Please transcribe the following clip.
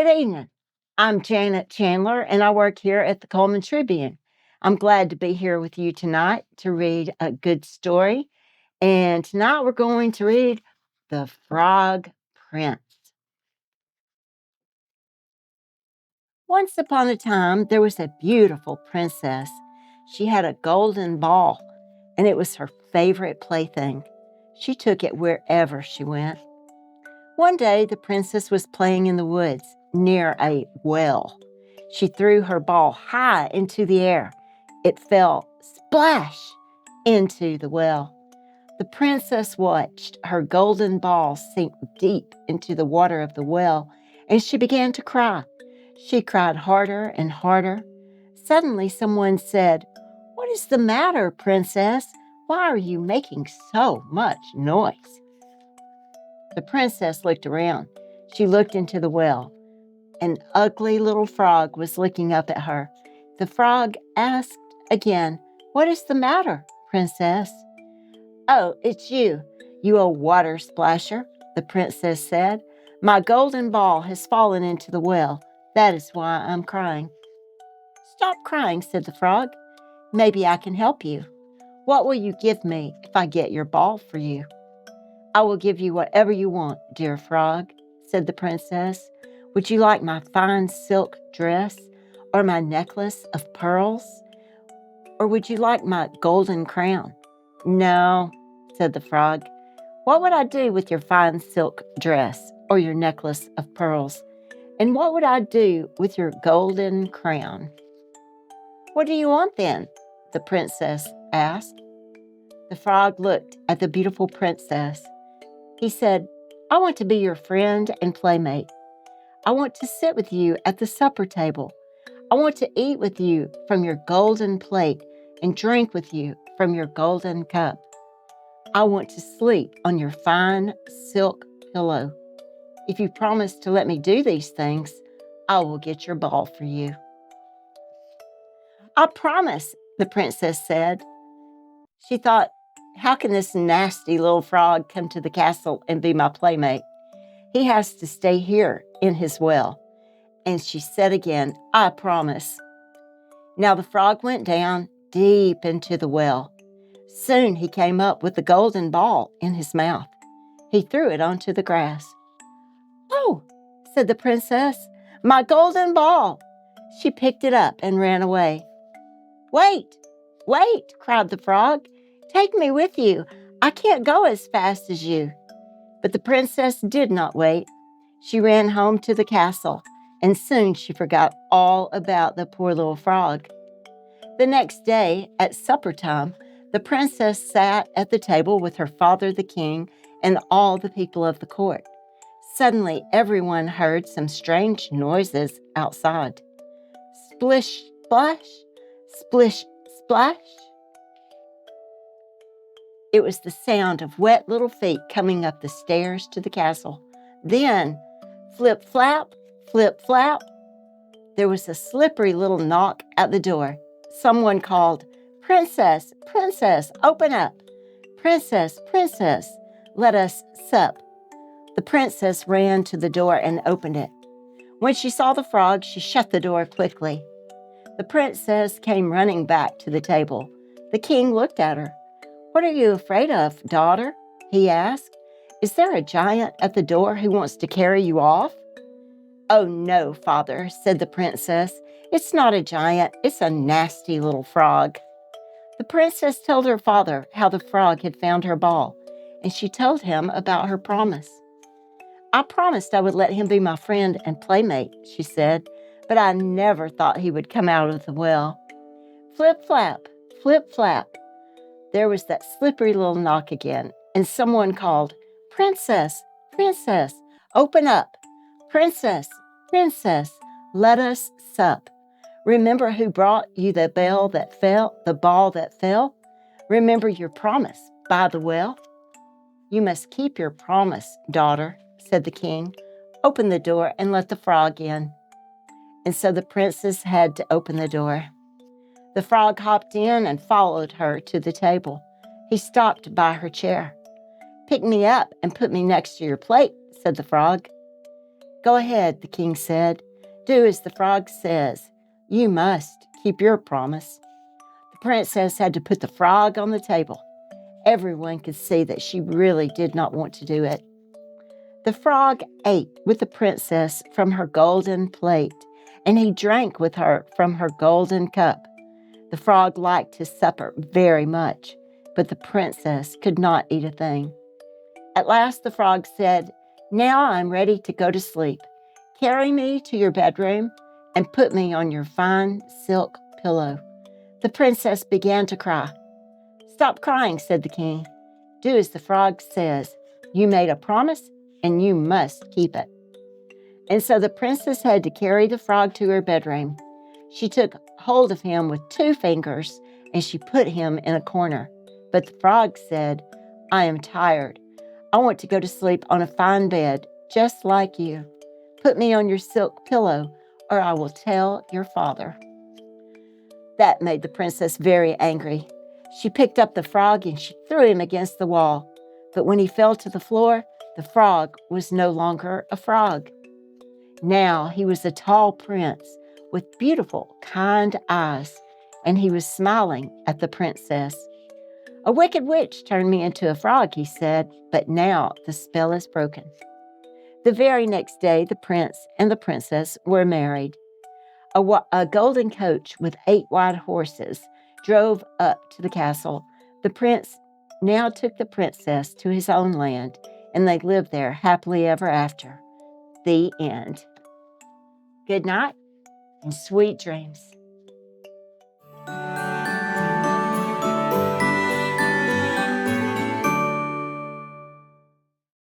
Good evening. I'm Janet Chandler, and I work here at the Cullman Tribune. I'm glad to be here with you tonight to read a good story. And tonight we're going to read The Frog Prince. Once upon a time, there was a beautiful princess. She had a golden ball, and it was her favorite plaything. She took it wherever she went. One day, the princess was playing in the woods near a well. She threw her ball high into the air. It fell splash into the well. The princess watched her golden ball sink deep into the water of the well, and she began to cry. She cried harder and harder. Suddenly, someone said, "What is the matter, princess? Why are you making so much noise?" The princess looked around. She looked into the well. An ugly little frog was looking up at her. The frog asked again, "What is the matter, princess?" "Oh, it's you, you old water splasher," the princess said. "My golden ball has fallen into the well. That is why I'm crying." "Stop crying," said the frog. "Maybe I can help you. What will you give me if I get your ball for you?" "I will give you whatever you want, dear frog," said the princess. "Would you like my fine silk dress or my necklace of pearls? Or would you like my golden crown?" "No," said the frog. "What would I do with your fine silk dress or your necklace of pearls? And what would I do with your golden crown?" "What do you want then?" the princess asked. The frog looked at the beautiful princess. He said, "I want to be your friend and playmate. I want to sit with you at the supper table. I want to eat with you from your golden plate and drink with you from your golden cup. I want to sleep on your fine silk pillow. If you promise to let me do these things, I will get your ball for you." "I promise," the princess said. She thought, "How can this nasty little frog come to the castle and be my playmate? He has to stay here in his well." And she said again, "I promise." Now the frog went down deep into the well. Soon he came up with the golden ball in his mouth. He threw it onto the grass. "Oh," said the princess, "my golden ball." She picked it up and ran away. "Wait, wait," cried the frog. "Take me with you. I can't go as fast as you." But the princess did not wait. She ran home to the castle, and soon she forgot all about the poor little frog. The next day, at supper time, the princess sat at the table with her father, the king, and all the people of the court. Suddenly, everyone heard some strange noises outside. Splish, splash, splish, splash. It was the sound of wet little feet coming up the stairs to the castle. Then, flip, flap, flip, flap. There was a slippery little knock at the door. Someone called, "Princess, princess, open up. Princess, princess, let us sup." The princess ran to the door and opened it. When she saw the frog, she shut the door quickly. The princess came running back to the table. The king looked at her. "What are you afraid of, daughter?" he asked. "Is there a giant at the door who wants to carry you off?" "Oh, no, father," said the princess. "It's not a giant. It's a nasty little frog." The princess told her father how the frog had found her ball, and she told him about her promise. "I promised I would let him be my friend and playmate," she said, "but I never thought he would come out of the well." Flip, flap, flip, flap. There was that slippery little knock again, and someone called, "Princess, princess, open up. Princess, princess, let us sup. Remember who brought you the ball that fell? Remember your promise by the well?" "You must keep your promise, daughter," said the king. "Open the door and let the frog in." And so the princess had to open the door. The frog hopped in and followed her to the table. He stopped by her chair. "Pick me up and put me next to your plate," said the frog. Go ahead, the king said. Do as the frog says. You must keep your promise. The princess had to put the frog on the table. Everyone could see that she really did not want to do it. The frog ate with the princess from her golden plate, and he drank with her from her golden cup. The frog liked his supper very much, but the princess could not eat a thing. At last the frog said, "Now I'm ready to go to sleep. Carry me to your bedroom and put me on your fine silk pillow." The princess began to cry. "Stop crying," said the king. "Do as the frog says. You made a promise and you must keep it." And so the princess had to carry the frog to her bedroom. She took hold of him with 2 fingers and she put him in a corner. But the frog said, "I am tired. I want to go to sleep on a fine bed, just like you. Put me on your silk pillow, or I will tell your father." That made the princess very angry. She picked up the frog and she threw him against the wall. But when he fell to the floor, the frog was no longer a frog. Now he was a tall prince with beautiful, kind eyes, and he was smiling at the princess. "A wicked witch turned me into a frog," he said, "but now the spell is broken." The very next day, the prince and the princess were married. A golden coach with 8 white horses drove up to the castle. The prince now took the princess to his own land, and they lived there happily ever after. The end. Good night and sweet dreams.